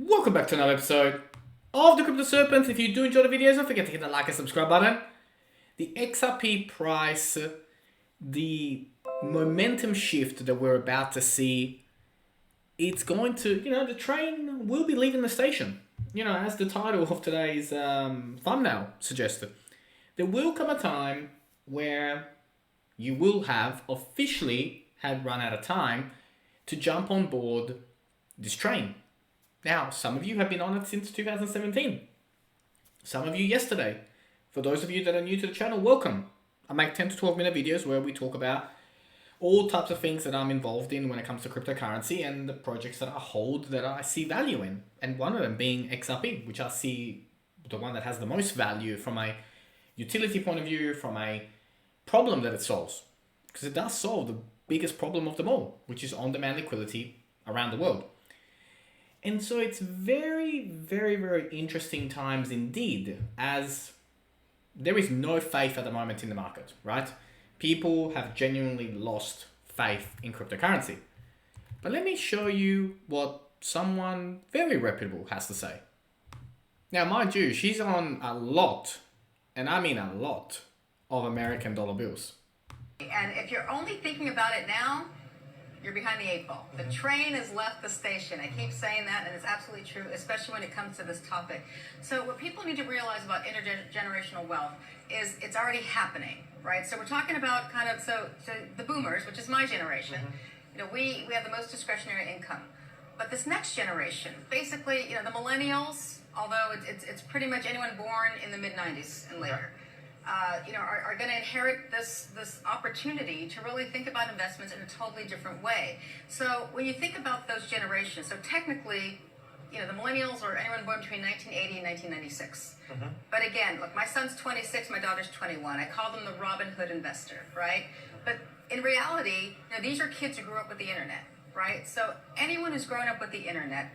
Welcome back to another episode of the Crypto Serpents. If you do enjoy the videos, don't forget to hit the like and subscribe button. The XRP price, the momentum shift that we're about to see, it's going to, the train will be leaving the station. As the title of today's thumbnail suggested, there will come a time where you will have officially had run out of time to jump on board this train. Now, some of you have been on it since 2017. Some of you yesterday. For those of you that are new to the channel, welcome. I make 10 to 12 minute videos where we talk about all types of things that I'm involved in when it comes to cryptocurrency and the projects that I hold that I see value in. And one of them being XRP, which I see the one that has the most value from a utility point of view, from a problem that it solves. Because it does solve the biggest problem of them all, which is on-demand liquidity around the world. And so it's very, very, very interesting times indeed, as there is no faith at the moment in the market, right? People have genuinely lost faith in cryptocurrency. But let me show you what someone very reputable has to say. Now, mind you, she's on a lot, and I mean a lot, of American dollar bills. And if you're only thinking about it now, you're behind the eight ball. The train has left the station. I keep saying that, and it's absolutely true, especially when it comes to this topic. So what people need to realize about intergenerational wealth is it's already happening, right? So we're talking about so the boomers, which is my generation, we have the most discretionary income. But this next generation, basically, the millennials, although it's pretty much anyone born in the mid-90s and later, are going to inherit this opportunity to really think about investments in a totally different way. So when you think about those generations, so technically, the millennials or anyone born between 1980 and 1996. But again, look, my son's 26, my daughter's 21. I call them the Robin Hood investor, right? But in reality, these are kids who grew up with the internet, right? So anyone who's grown up with the internet,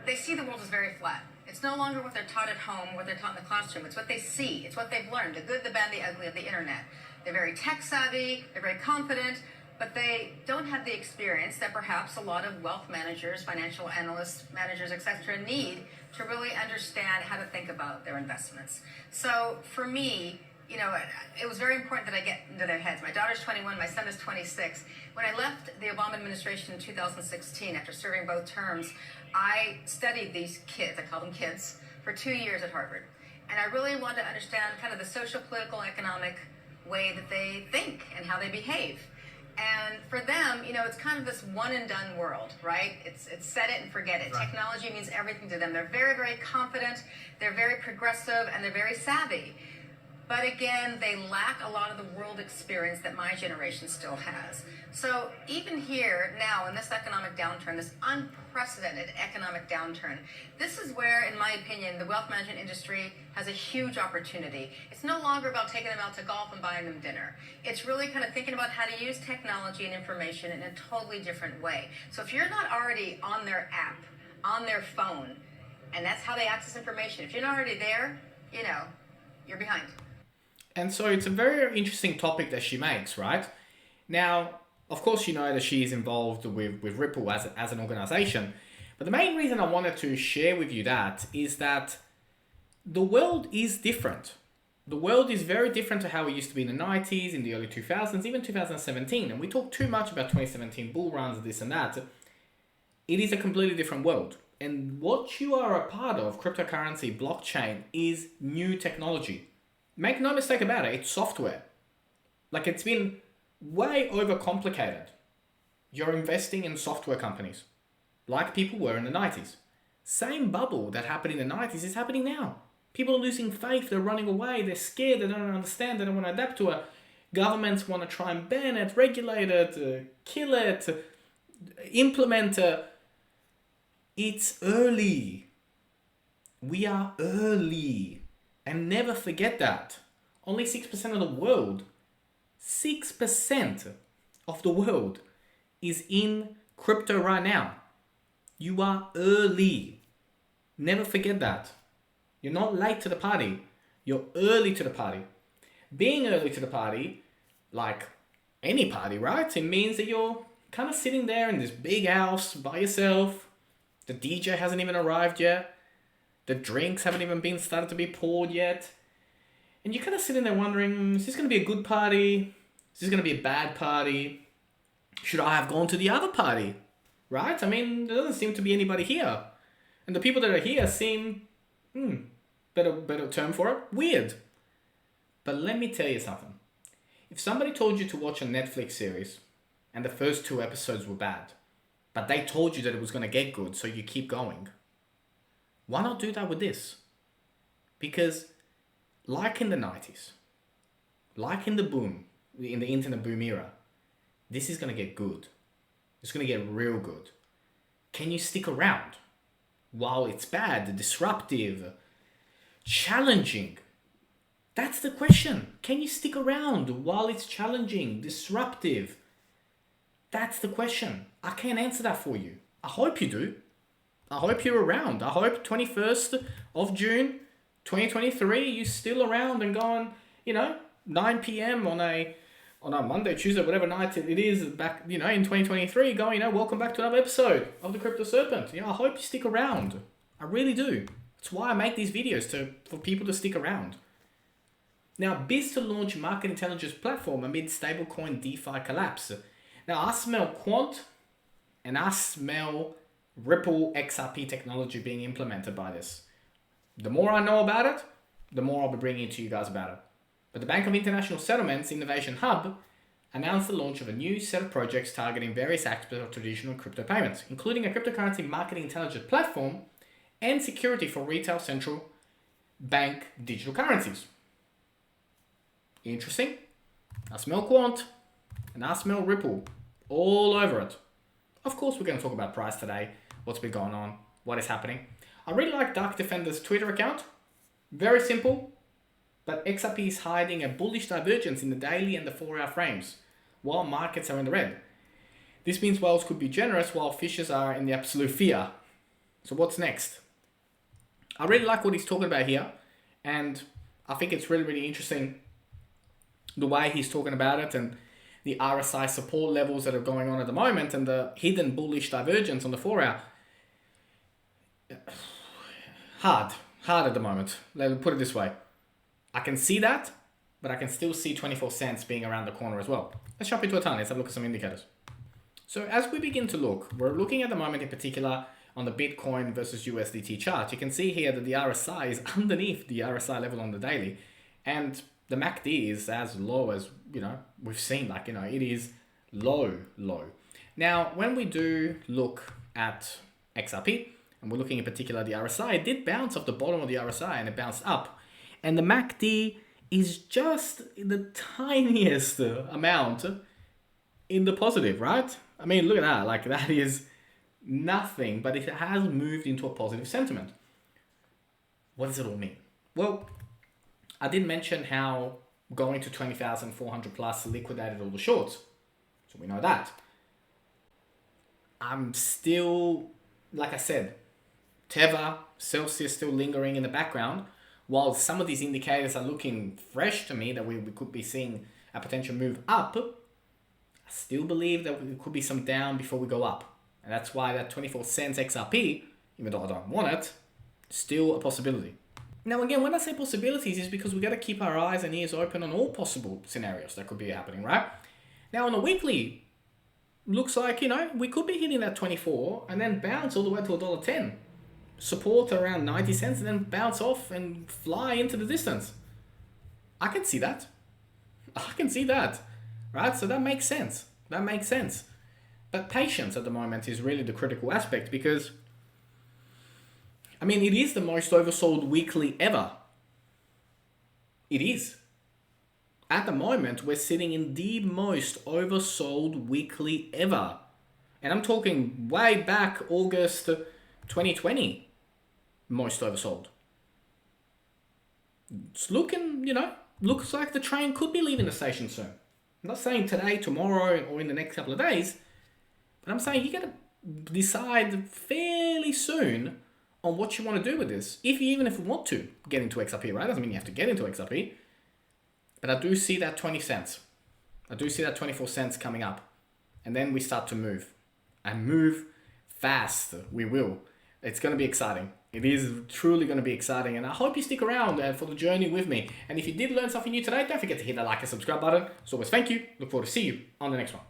they see the world as very flat. It's no longer what they're taught at home, what they're taught in the classroom. It's what they see. It's what they've learned, the good, the bad, the ugly of the internet. They're very tech savvy, they're very confident, but they don't have the experience that perhaps a lot of wealth managers, financial analysts, managers, etc. need to really understand how to think about their investments. So for me, it was very important that I get into their heads. My daughter's 21, my son is 26. When I left the Obama administration in 2016, after serving both terms, I studied these kids, I call them kids, for 2 years at Harvard. And I really wanted to understand kind of the social, political, economic way that they think and how they behave. And for them, it's kind of this one and done world, right? It's set it and forget it. Right. Technology means everything to them. They're very, very confident, they're very progressive, and they're very savvy. But again, they lack a lot of the world experience that my generation still has. So even here now in this economic downturn, this unprecedented economic downturn, this is where, in my opinion, the wealth management industry has a huge opportunity. It's no longer about taking them out to golf and buying them dinner. It's really kind of thinking about how to use technology and information in a totally different way. So if you're not already on their app, on their phone, and that's how they access information, if you're not already there, you're behind. And so it's a very interesting topic that she makes, right? Now, of course, that she is involved with Ripple as an organization. But the main reason I wanted to share with you that is that the world is different. The world is very different to how it used to be in the 90s, in the early 2000s, even 2017. And we talk too much about 2017 bull runs, this and that. It is a completely different world. And what you are a part of, cryptocurrency, blockchain, is new technology. Make no mistake about it, it's software. Like, it's been way overcomplicated. You're investing in software companies, like people were in the 90s. Same bubble that happened in the 90s is happening now. People are losing faith, they're running away, they're scared, they don't understand, they don't want to adapt to it. Governments want to try and ban it, regulate it, kill it, implement it. It's early. We are early. And never forget that. Only 6% of the world, 6% of the world is in crypto right now. You are early. Never forget that. You're not late to the party. You're early to the party. Being early to the party, like any party, right? It means that you're kind of sitting there in this big house by yourself, The DJ hasn't even arrived yet. The drinks haven't even been started to be poured yet. And you're kind of sitting there wondering, is this going to be a good party? Is this going to be a bad party? Should I have gone to the other party? Right? I mean, there doesn't seem to be anybody here. And the people that are here seem, better term for it, weird. But let me tell you something. If somebody told you to watch a Netflix series and the first 2 episodes were bad, but they told you that it was going to get good, so you keep going, why not do that with this? Because like in the 90s, like in the boom, in the internet boom era, this is going to get good. It's going to get real good. Can you stick around while it's bad, disruptive, challenging? That's the question. Can you stick around while it's challenging, disruptive? That's the question. I can't answer that for you. I hope you do. I hope you're around. I hope 21st of June, 2023, you're still around and going, 9 p.m. on a Monday, Tuesday, whatever night it is back, in 2023, going, welcome back to another episode of the Crypto Serpent. I hope you stick around. I really do. That's why I make these videos, for people to stick around. Now, Biz to launch market intelligence platform amid stablecoin DeFi collapse. Now, I smell Quant and I smell Ripple XRP technology being implemented by this. The more I know about it, the more I'll be bringing to you guys about it. But the Bank of International Settlements Innovation Hub announced the launch of a new set of projects targeting various aspects of traditional crypto payments, including a cryptocurrency market intelligence platform and security for retail central bank digital currencies. Interesting. I smell Quant and I smell Ripple all over it. Of course, we're going to talk about price today, what's been going on, what is happening. I really like Dark Defender's Twitter account. Very simple, but XRP is hiding a bullish divergence in the daily and the 4-hour frames, while markets are in the red. This means whales could be generous while fishes are in the absolute fear. So what's next? I really like what he's talking about here, and I think it's really, really interesting the way he's talking about it and the RSI support levels that are going on at the moment and the hidden bullish divergence on the 4-hour. Hard at the moment. Let me put it this way. I can see that, but I can still see 24 cents being around the corner as well. Let's jump into a ton. Let's have a look at some indicators. So as we begin to look, we're looking at the moment in particular on the Bitcoin versus USDT chart. You can see here that the RSI is underneath the RSI level on the daily, and the MACD is as low as, we've seen, it is low. Now, when we do look at XRP, and we're looking in particular at the RSI, it did bounce off the bottom of the RSI and it bounced up. And the MACD is just the tiniest amount in the positive, right? I mean, look at that. That is nothing, but it has moved into a positive sentiment. What does it all mean? Well, I did mention how going to 20,400 plus liquidated all the shorts. So we know that. I'm still, like I said, Teva, Celsius still lingering in the background. While some of these indicators are looking fresh to me that we could be seeing a potential move up, I still believe that there could be some down before we go up. And that's why that 24 cents XRP, even though I don't want it, still a possibility. Now again, when I say possibilities, is because we got to keep our eyes and ears open on all possible scenarios that could be happening, right? Now on a weekly, looks like, we could be hitting that 24 and then bounce all the way to $1.10. Support around 90 cents and then bounce off and fly into the distance. I can see that. Right? So that makes sense. But patience at the moment is really the critical aspect because, it is the most oversold weekly ever. It is. At the moment, we're sitting in the most oversold weekly ever. And I'm talking way back August 2020, most oversold. It's looking, looks like the train could be leaving the station soon. I'm not saying today, tomorrow, or in the next couple of days, but I'm saying you got to decide fairly soon on what you want to do with this. Even if you want to get into XRP, right? Doesn't mean you have to get into XRP. But I do see that 20 cents. I do see that 24 cents coming up. And then we start to move. And move fast. We will. It's going to be exciting. It is truly going to be exciting, and I hope you stick around for the journey with me. And if you did learn something new today, don't forget to hit that like and subscribe button. As always, thank you. Look forward to see you on the next one.